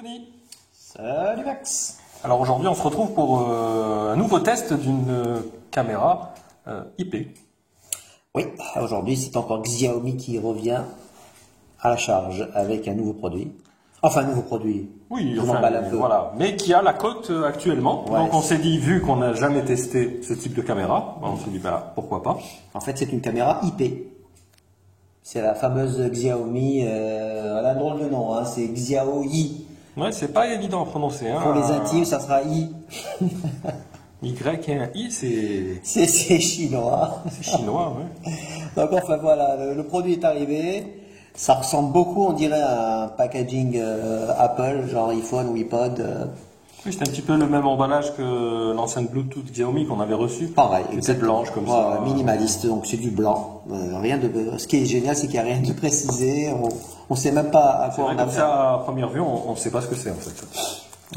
Tony. Salut Max. Alors aujourd'hui on se retrouve pour un nouveau test d'une caméra IP. Oui, aujourd'hui c'est encore Xiaomi qui revient à la charge avec un nouveau produit. Enfin un nouveau produit. Oui, je enfin, m'emballe un peu. Voilà, mais qui a la cote actuellement. Ouais, donc on s'est dit, vu qu'on n'a jamais testé ce type de caméra, on s'est dit pourquoi pas. En fait c'est une caméra IP. C'est la fameuse Xiaomi, elle a un drôle de nom, hein, c'est Xiaoyi. Ouais, c'est pas évident à prononcer. Hein. Pour les intimes ça sera I. Y et un I, c'est C'est chinois. c'est chinois, ouais. Donc enfin voilà, le produit est arrivé. Ça ressemble beaucoup, on dirait, à un packaging Apple, genre iPhone ou iPod. Oui, c'est un petit peu le même emballage que l'ancienne Bluetooth Xiaomi qu'on avait reçue. Pareil, c'est blanche comme ça. Minimaliste, donc c'est du blanc. Rien de. Ce qui est génial, c'est qu'il n'y a rien de précisé. On sait même pas à quoi on a Comme affaire. ça, à première vue, on ne sait pas ce que c'est en fait.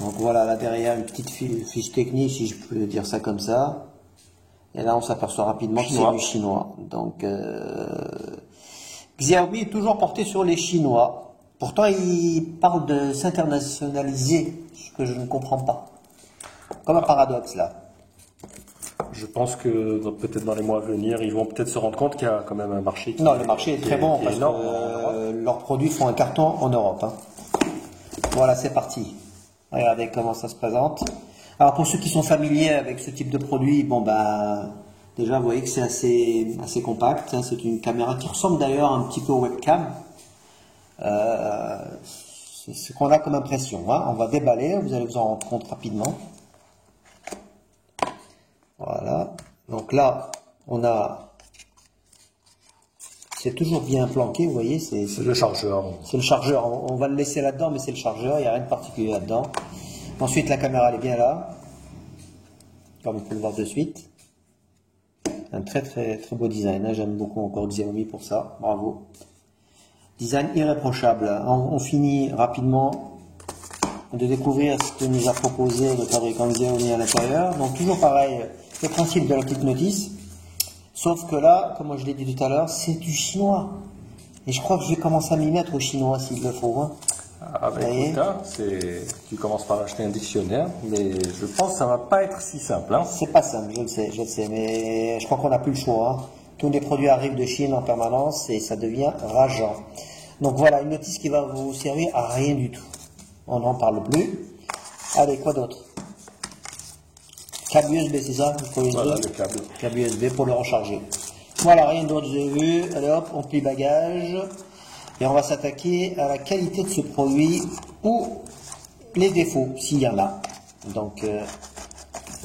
Donc voilà, là derrière, une petite fiche technique, si je peux dire ça comme ça. Et là, on s'aperçoit rapidement que c'est du chinois. Donc, Xiaomi est toujours porté sur les Chinois. Pourtant, il parle de s'internationaliser, ce que je ne comprends pas. Comme un paradoxe, là. Je pense que peut-être dans les mois à venir, ils vont peut-être se rendre compte qu'il y a quand même un marché qui Non, le marché est très bon, parce énorme, que leurs produits font un carton en Europe. Hein. Voilà, c'est parti. Regardez comment ça se présente. Alors, pour ceux qui sont familiers avec ce type de produit, bon, bah, déjà, vous voyez que c'est assez compact. Hein. C'est une caméra qui ressemble d'ailleurs un petit peu au webcam. C'est ce qu'on a comme impression. Hein. On va déballer, vous allez vous en rendre compte rapidement. Voilà. Donc là, on a... C'est toujours bien planqué, vous voyez. C'est le chargeur. C'est le chargeur. On va le laisser là-dedans, mais c'est le chargeur. Il n'y a rien de particulier là-dedans. Ensuite, la caméra, elle est bien là. Comme on peut le voir de suite. Un très très très beau design. Hein. J'aime beaucoup encore Xiaomi pour ça. Bravo. Design irréprochable. On finit rapidement de découvrir ce que nous a proposé le fabricant Xiaomi à l'intérieur. Donc toujours pareil, le principe de la petite notice. Sauf que là, comme je l'ai dit tout à l'heure, c'est du chinois. Et je crois que je vais commencer à m'y mettre au chinois s'il le faut. Hein. Ah bah écoute, hein, tu commences par acheter un dictionnaire, mais je pense que ça va pas être si simple. Hein. C'est pas simple, je le sais, mais je crois qu'on n'a plus le choix. Hein. Tous les produits arrivent de Chine en permanence et ça devient rageant. Donc voilà, une notice qui va vous servir à rien du tout. On n'en parle plus. Allez, quoi d'autre? Câble USB, c'est ça? Voilà le câble. Câble USB pour le recharger. Voilà, rien d'autre, j'ai vu. Allez hop, on plie bagage. Et on va s'attaquer à la qualité de ce produit ou les défauts, s'il y en a. Donc,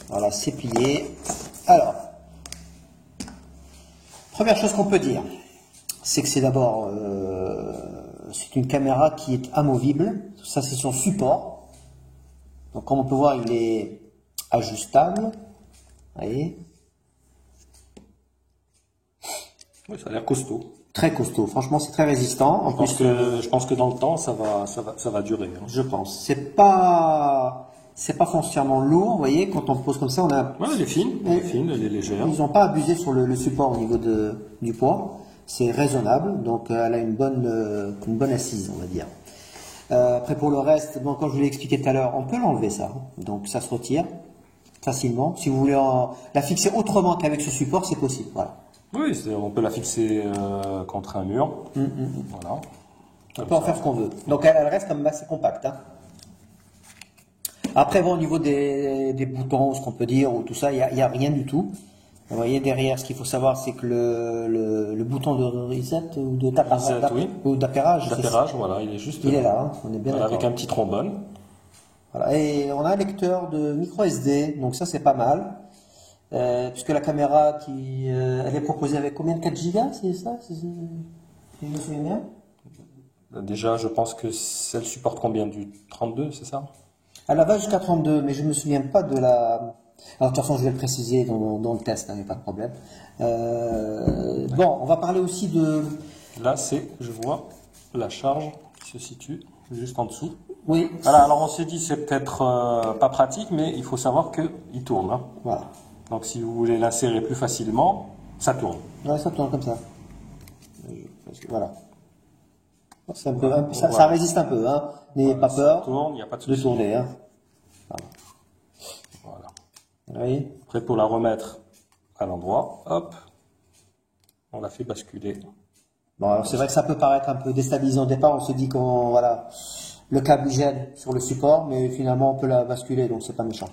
voilà, c'est plié. Alors, première chose qu'on peut dire, c'est que c'est d'abord, c'est une caméra qui est amovible. Ça, c'est son support. Donc, comme on peut voir, il est ajustable. Vous voyez? Oui, ça a l'air costaud. Très costaud. Franchement, c'est très résistant. Je pense que dans le temps, ça va durer. Hein. Je pense. C'est pas foncièrement lourd. Vous voyez, quand on le pose comme ça, on a. Ouais, elle est fine, elle est légère. Ils n'ont pas abusé sur le support au niveau du poids. C'est raisonnable. Donc, elle a une bonne assise, on va dire. Après, pour le reste, bon, comme je vous l'ai expliqué tout à l'heure, on peut l'enlever ça. Donc, ça se retire facilement. Si vous voulez la fixer autrement qu'avec ce support, c'est possible. Voilà. Oui, on peut la fixer contre un mur. Voilà. On peut en faire ce qu'on veut. Donc, elle reste quand même assez compacte. Hein. Après, bon, au niveau des boutons, ce qu'on peut dire, ou tout ça, il n'y a rien du tout. Vous voyez, derrière, ce qu'il faut savoir, c'est que le bouton de reset ou d'appairage, voilà, il est juste il est là, hein, on est bien voilà, d'accord. avec un petit trombone. Voilà, et on a un lecteur de micro SD, donc ça c'est pas mal. Puisque la caméra elle est proposée avec combien de 4 Go, c'est ça? Je me souviens bien. Déjà, je pense que celle supporte combien? Du 32, c'est ça? Elle va jusqu'à 32, mais je ne me souviens pas de la... Alors de toute façon, je vais le préciser dans le test, il n'y a pas de problème. Bon, on va parler aussi de... Là, je vois la charge qui se situe juste en dessous. Oui. Voilà, alors on s'est dit, c'est peut-être pas pratique, mais il faut savoir qu'il tourne. Hein. Voilà. Donc si vous voulez l'insérer plus facilement, ça tourne. Ouais, ça tourne comme ça. Voilà. C'est un peu, ça résiste un peu, hein. N'ayez pas peur tourne, il n'y a pas de de souci. tourner, hein. Voilà. Oui. Après, pour la remettre à l'endroit, hop, on la fait basculer. Bon, alors c'est vrai que ça peut paraître un peu déstabilisant au départ. On se dit voilà, le câble gêne sur le support, mais finalement on peut la basculer, donc c'est pas méchant.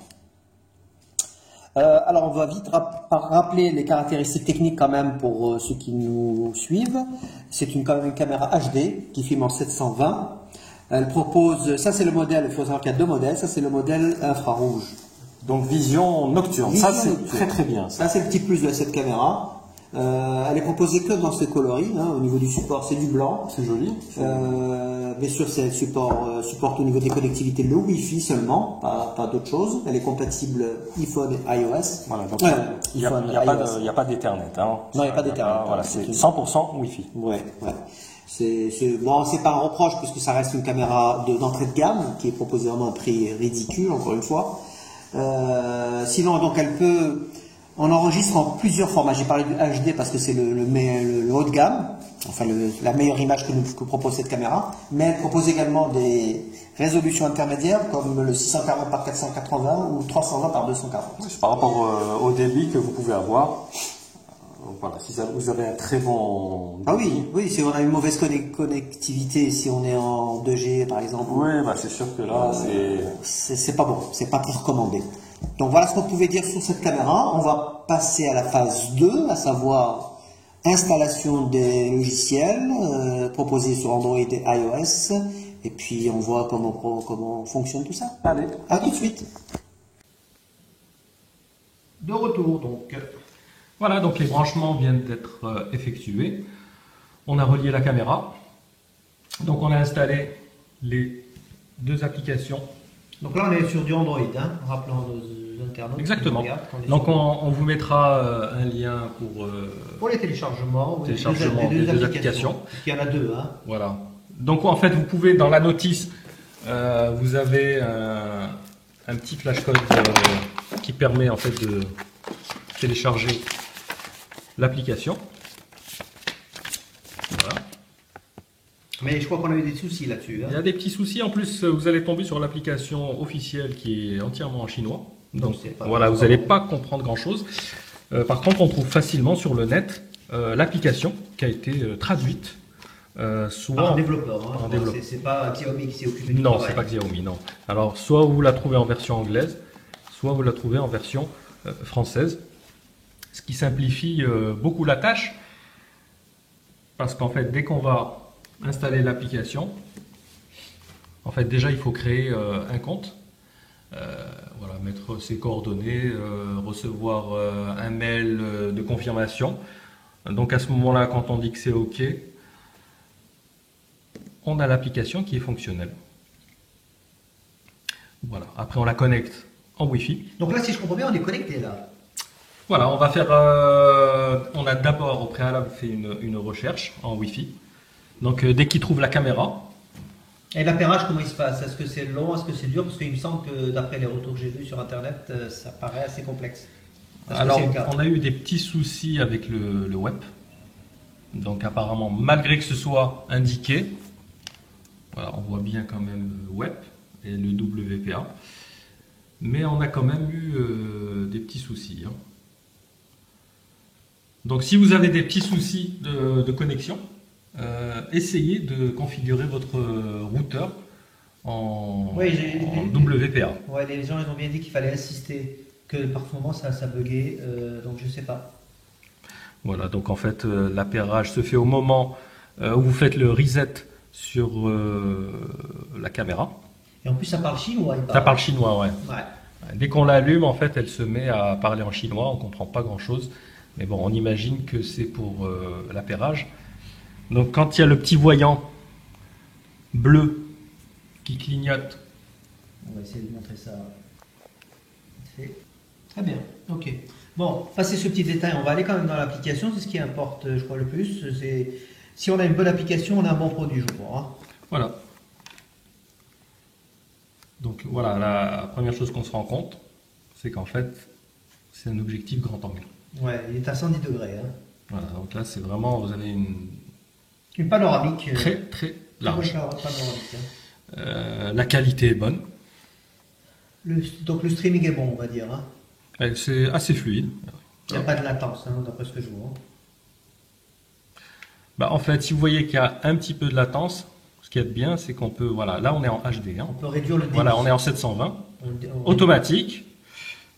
Alors on va vite rappeler les caractéristiques techniques quand même pour ceux qui nous suivent. C'est quand même une caméra HD qui filme en 720. Elle propose, ça c'est le modèle, il faut savoir qu'il y a deux modèles. Ça c'est le modèle infrarouge. Donc vision nocturne, ça c'est très très bien. Ça c'est le petit plus de cette caméra. Elle est proposée que dans ces coloris, hein, au niveau du support c'est du blanc. C'est joli. Bien sûr c'est supporte au niveau des connectivités le Wi-Fi seulement, pas d'autre chose. Elle est compatible iPhone et iOS. Voilà, donc il n'y a pas d'Ethernet. Hein. Non, il n'y a pas d'Ethernet. Voilà, c'est 100% Wi-Fi. Ouais. Bon, c'est pas un reproche puisque ça reste une caméra d'entrée de gamme qui est proposée vraiment à un prix ridicule, encore une fois. Sinon, donc on enregistre en plusieurs formats. J'ai parlé du HD parce que c'est le haut de gamme, enfin la meilleure image que propose cette caméra, mais elle propose également des résolutions intermédiaires comme le 640 par 480 ou 320 par 240. Par rapport au débit que vous pouvez avoir. Voilà, si vous avez un très bon... Ah oui, si on a une mauvaise connectivité, si on est en 2G par exemple. Oui, c'est sûr que là, c'est pas bon, c'est pas très recommandé. Donc voilà ce qu'on pouvait dire sur cette caméra. On va passer à la phase 2, à savoir installation des logiciels proposés sur Android et iOS. Et puis on voit comment fonctionne tout ça. Allez, à tout de suite. De retour donc. Voilà, donc les branchements viennent d'être effectués. On a relié la caméra. Donc on a installé les deux applications. Donc là on est sur du Android, hein, rappelant nos internautes. Exactement. Donc on vous mettra un lien pour les téléchargements, des deux applications. Il y en a deux. Hein. Voilà. Donc en fait vous pouvez dans la notice, vous avez un petit flashcode qui permet en fait de télécharger l'application. Voilà. Mais je crois qu'on a eu des soucis là-dessus. Hein. Il y a des petits soucis. En plus, vous allez tomber sur l'application officielle qui est entièrement en chinois. Donc voilà, vous n'allez pas comprendre grand-chose. Par contre, on trouve facilement sur le net l'application qui a été traduite. Soit par un développeur. Hein. C'est pas Xiaomi qui s'est occupé du travail. Non, c'est pas Xiaomi, non. Alors, soit vous la trouvez en version anglaise, soit vous la trouvez en version française. Ce qui simplifie beaucoup la tâche, parce qu'en fait, dès qu'on va installer l'application, en fait, déjà, il faut créer un compte, voilà, mettre ses coordonnées, recevoir un mail de confirmation. Donc, à ce moment-là, quand on dit que c'est OK, on a l'application qui est fonctionnelle. Voilà. Après, on la connecte en Wi-Fi. Donc là, si je comprends bien, on est connecté là. Voilà, on va faire. On a d'abord au préalable fait une recherche en Wi-Fi. Donc dès qu'il trouve la caméra. Et l'appairage, comment il se passe? Est-ce que c'est long? Est-ce que c'est dur? Parce qu'il me semble que d'après les retours que j'ai vus sur Internet, ça paraît assez complexe. Alors, on a eu des petits soucis avec le web. Donc apparemment, malgré que ce soit indiqué, voilà, on voit bien quand même le web et le WPA. Mais on a quand même eu des petits soucis. Hein. Donc si vous avez des petits soucis de connexion, essayez de configurer votre routeur en WPA. Ouais, les gens ils ont bien dit qu'il fallait insister, que par moment ça buguait, donc je sais pas. Voilà, donc en fait l'appairage se fait au moment où vous faites le reset sur la caméra. Et en plus ça parle chinois. Ça parle chinois, ouais. Dès qu'on l'allume, en fait, elle se met à parler en chinois, on ne comprend pas grand-chose. Mais bon, on imagine que c'est pour l'appairage. Donc quand il y a le petit voyant bleu qui clignote. On va essayer de montrer ça. Très bien, ok. Bon, passé ce petit détail, on va aller quand même dans l'application, c'est ce qui importe, je crois, le plus. Si on a une bonne application, on a un bon produit, je crois. Hein. Voilà. Donc voilà, la première chose qu'on se rend compte, c'est qu'en fait, c'est un objectif grand angle. Ouais, il est à 110 degrés. Hein. Voilà, donc là, c'est vraiment, vous avez une panoramique. Très, très large. Panoramique, hein. La qualité est bonne. Donc le streaming est bon, on va dire. Hein. C'est assez fluide. Il n'y a pas de latence, hein, d'après ce que je vois. Bah, en fait, si vous voyez qu'il y a un petit peu de latence, ce qui est bien, c'est qu'on peut, voilà, là on est en HD. Hein. On peut réduire le débit. Voilà, on est en 720, automatique,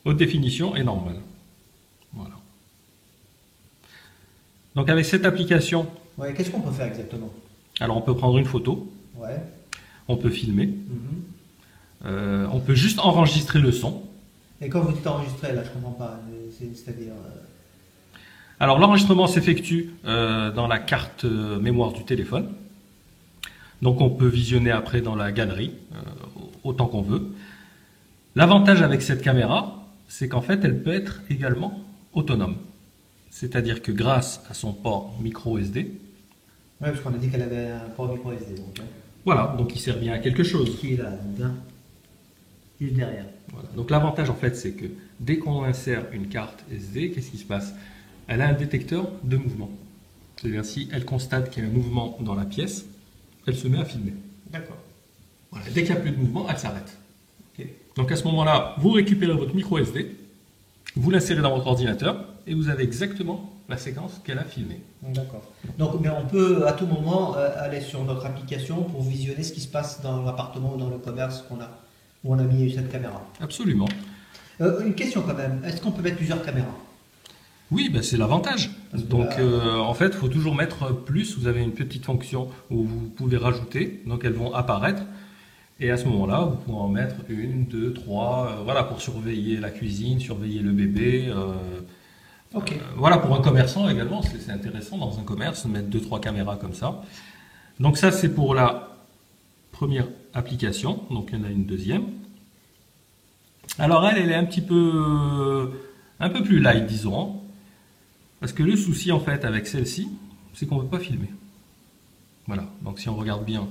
haute définition et normal. Voilà. Donc avec cette application, ouais, qu'est-ce qu'on peut faire exactement? alors on peut prendre une photo, ouais. On peut filmer, on peut juste enregistrer le son. Et quand vous dites enregistrer, là je comprends pas, c'est-à-dire... Alors l'enregistrement s'effectue dans la carte mémoire du téléphone. Donc on peut visionner après dans la galerie autant qu'on veut. L'avantage avec cette caméra, c'est qu'en fait elle peut être également autonome. C'est-à-dire que grâce à son port micro SD. Oui, parce qu'on a dit qu'elle avait un port micro SD. Donc, hein. Voilà, donc il sert bien à quelque chose. Qui est là, donc, hein. Il est derrière. Voilà. Donc l'avantage en fait, c'est que dès qu'on insère une carte SD, qu'est-ce qui se passe? Elle a un détecteur de mouvement. C'est-à-dire si elle constate qu'il y a un mouvement dans la pièce, elle se met à filmer. D'accord. Voilà. Dès qu'il n'y a plus de mouvement, elle s'arrête. Okay. Donc à ce moment-là, vous récupérez votre micro SD, vous l'insérez dans votre ordinateur et vous avez exactement la séquence qu'elle a filmée. D'accord. Donc, mais on peut à tout moment aller sur notre application pour visionner ce qui se passe dans l'appartement ou dans le commerce où on a mis cette caméra. Absolument. Une question quand même. Est-ce qu'on peut mettre plusieurs caméras? Oui, ben c'est l'avantage. Donc en fait, il faut toujours mettre plus. Vous avez une petite fonction où vous pouvez rajouter, donc elles vont apparaître. Et à ce moment-là, vous pouvez en mettre une, deux, trois, voilà, pour surveiller la cuisine, surveiller le bébé. Ok. Voilà, pour un commerçant également, c'est intéressant dans un commerce de mettre 2-3 caméras comme ça. Donc ça, c'est pour la première application. Donc il y en a une deuxième. Alors elle est un peu plus light, disons. Parce que le souci en fait avec celle-ci, c'est qu'on ne peut pas filmer. Voilà, donc si on regarde bien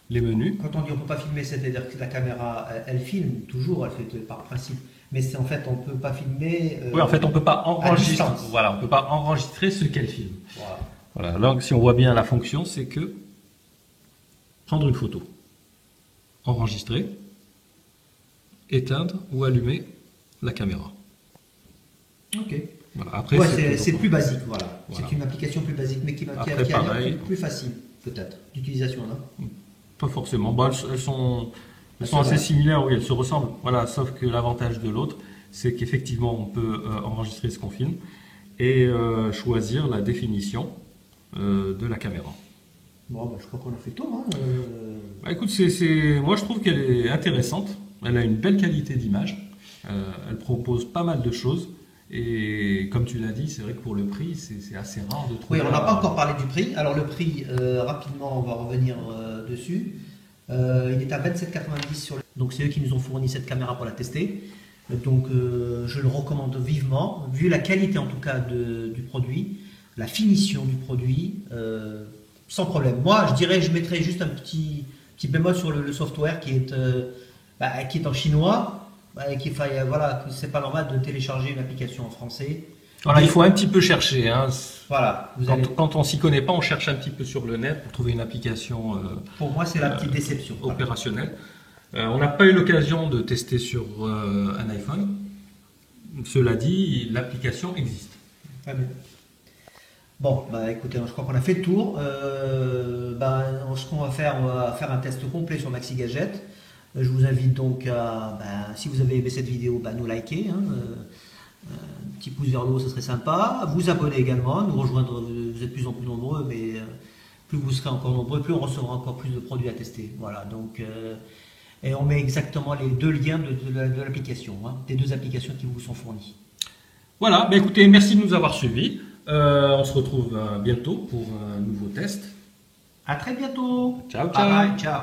les menus. Quand on dit on ne peut pas filmer, c'est-à-dire que la caméra, elle filme toujours, elle fait par principe. Mais c'est en fait, on ne peut pas filmer. Oui, en fait, on ne peut pas enregistrer. Voilà, on peut pas enregistrer ce qu'elle filme. Voilà. Donc, si on voit bien la fonction, c'est que prendre une photo, enregistrer, éteindre ou allumer la caméra. Ok. Voilà. Après, c'est plus basique, voilà. C'est une application plus basique, mais qui a l'air plus facile, peut-être, d'utilisation, non? Pas forcément. Bah, elles sont assez similaires, oui, elles se ressemblent. Voilà, sauf que l'avantage de l'autre, c'est qu'effectivement, on peut enregistrer ce qu'on filme et choisir la définition de la caméra. Bon, bah, je crois qu'on a fait le tour. Hein, Bah, écoute, moi je trouve qu'elle est intéressante. Elle a une belle qualité d'image. Elle propose pas mal de choses. Et comme tu l'as dit, c'est vrai que pour le prix, c'est assez rare de trouver. Oui, on n'a pas encore parlé du prix. Alors le prix, rapidement, on va revenir dessus. Il est à 27,90 sur le... Donc c'est eux qui nous ont fourni cette caméra pour la tester. Donc je le recommande vivement, vu la qualité en tout cas du produit, la finition du produit, sans problème. Moi, je mettrais juste un petit bémol sur le software qui est en chinois. Voilà, c'est pas normal de télécharger une application en français. Voilà, il faut un petit peu chercher. Hein. Voilà, quand on s'y connaît pas, on cherche un petit peu sur le net pour trouver une application. Pour moi, c'est la petite déception. Opérationnelle. On n'a pas eu l'occasion de tester sur un iPhone. Cela dit, l'application existe. Très bien. Bon, bah écoutez, je crois qu'on a fait le tour. Ce qu'on va faire, on va faire un test complet sur Maxi Gadget. Je vous invite donc à, si vous avez aimé cette vidéo, nous liker. Hein, un petit pouce vers le haut, ce serait sympa. Vous abonner également, nous rejoindre, vous êtes de plus en plus nombreux, mais plus vous serez encore nombreux, plus on recevra encore plus de produits à tester. Voilà, donc, et on met exactement les deux liens de l'application, hein, des deux applications qui vous sont fournies. Voilà, écoutez, merci de nous avoir suivis. On se retrouve bientôt pour un nouveau test. À très bientôt. Ciao, ciao. Bye bye, ciao.